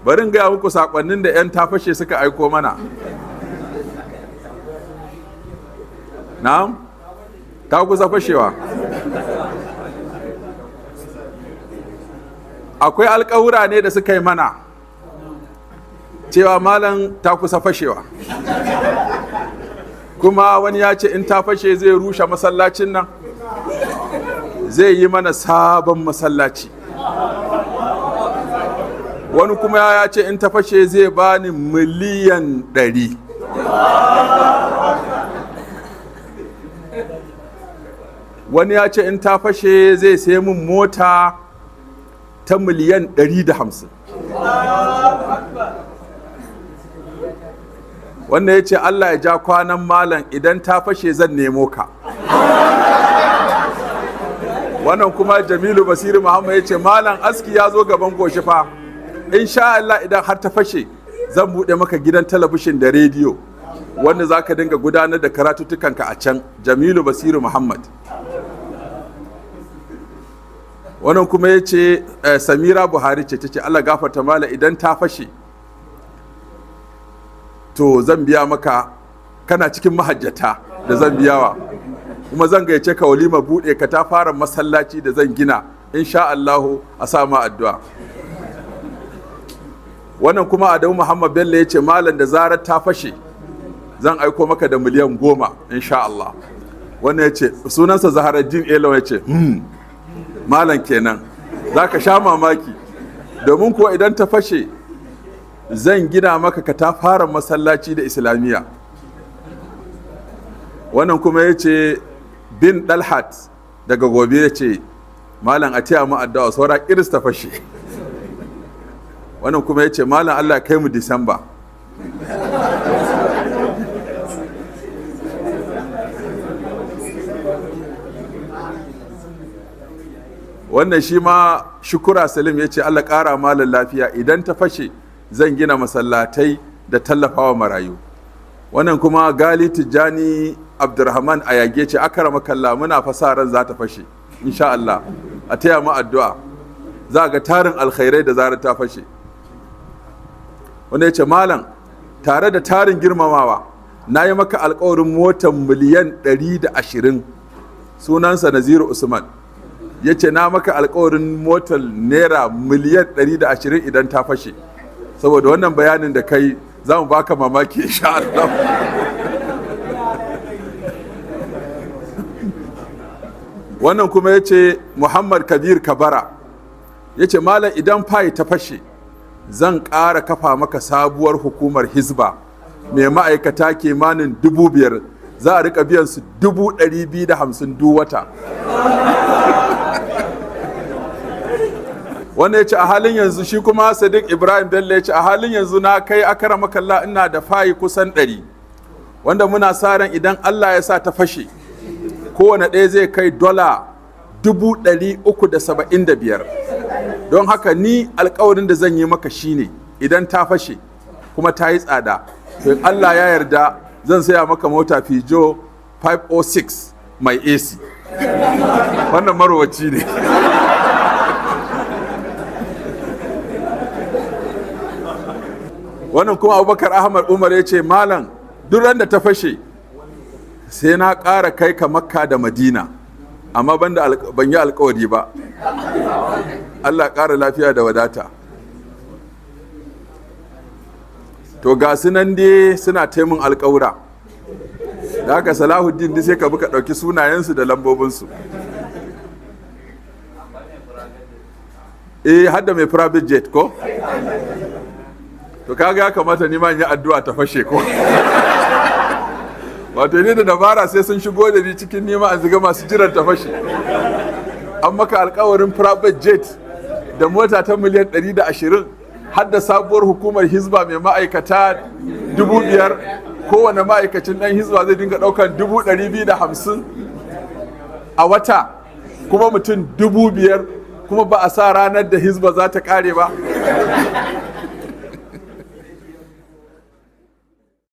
bari in gaya muku sakonnin da 'yan tafashe suka aiko mana. Na'am? Ta kusa fashewa. Akwai alƙawura ne da suka yi mana cewa malam ta kusa fashewa. Kuma wani ya ce in ta fashe zai rushe masallacin nan, zai yi mana sabon masallaci. Wani kuma ya ce in ta fashe zai bani miliyan 100. Wani ya ce in ta fashe zai sai min mota ta miliyan 150. Wannan ya ce Allah ya ja kwanan malam, idan ta fashe zan nemo ka. Wannan kuma Jamilu Basiru Muhammad ya ce malam aski ya zo gaban goshi fa, insha Allah idan har ta fashe zan buɗe maka gidan talabishin da rediyo wanda za ka dinga gudanar da karatuttukanka a can. Jamilu Basiru Muhammad. Wannan kuma ya ce Samira Buhari ce ta ce Allah gafarta mala, idan ta fashe to zan biya maka, kana cikin mahajjata da zan biyawa, kuma zan gaice ka walima buɗe ka ta fara masallaci da zan gina insha Allahu, a sama addu'a. Wannan kuma Adamu Muhammad Bello ya ce malam da zarar ta fashe zan aiko maka da miliyan 10 insha Allah. Wannan ya ce sunansa Zaharaddin Elo, ya ce malam kenan za ka sha mamaki, domin kuwa idan ta fashe zan gina maka ka ta fara masallaci da islamiyya. Wannan kuma ya ce bin Dalhat daga Gobe ya ce malam a taya mu addu'a saura iris ta fashe. Wannan kuma ya ce malam Allah kai mu Disamba. Wannan shi ma Shukura Salim ya ce Allah ƙara malam lafiya, idan ta fashe zan gina masallatai da tallafawa marayu. Wannan kuma Gali Tijjani Abdurrahman a yage ce akarama kalla, muna fasaran za ta fashe insha Allah, a taya mu addu'a, za ga tarin alkhairai da zarar ta fashe. Wanda ya ce malam tare da tarin girmamawa na yi maka alkawarin motar miliyan 120, sunansa Naziru Usman. Ya ce na maka alkawarin motar naira miliyan 120 idan ta fashe. Saboda wannan bayanin da kai za mu baka mamaki insha Allah. Wannan kuma ya ce Muhammad Kabir Kabara ya ce malam idan fayi ta fashe zan ƙara kafa maka sabuwar hukumar Hizba mai ma'aikata kimanin 5,000, za a rika biyan su 250 duk wata. Wanda ya ce a halin yanzu, shi kuma Sadiq Ibrahim Bello ya ce a halin yanzu na kai akarama kalla ina da fayi kusan 100, wanda muna sa ran idan Allah ya sa ta fashe kowane ɗaya zai kai dola 375. Don haka ni alkawarin da zan yi maka shine idan ta fashe kuma ta yi tsada, to in Allah ya yarda zan saya maka mota Fijo 506 mai AC. Wannan marowaci ne. Wannan kuma Abubakar Ahmad Umar ya ce malam duk ran da ta fashe sai na ƙara kai ka Makka da Madina, amma ban yi alkawari ba. Allah ƙara lafiya da wadata. To ga su nan dai suna taimun alkawura, da haka Salahuddin dai sai ka buka ɗauki sunayensu da lambobinsu. Hadda mai private jet ko? To kaga ya kamata ni ma in yi addu'a ta fashe ko? Wato ni da dabara sai sun shigo da ni cikin nima an ziga masu jiran ta fashe. An maka alkawarin private jet da mota ta miliyan 120, har da sabuwar hukumar Hizba mai ma'aikata 5,000, kowane ma'aikacin ɗan Hizba zai dinga ɗaukar 250 a wata, kuma mutum 5,000, kuma ba a sa ranar da Hizba za ta ƙare ba.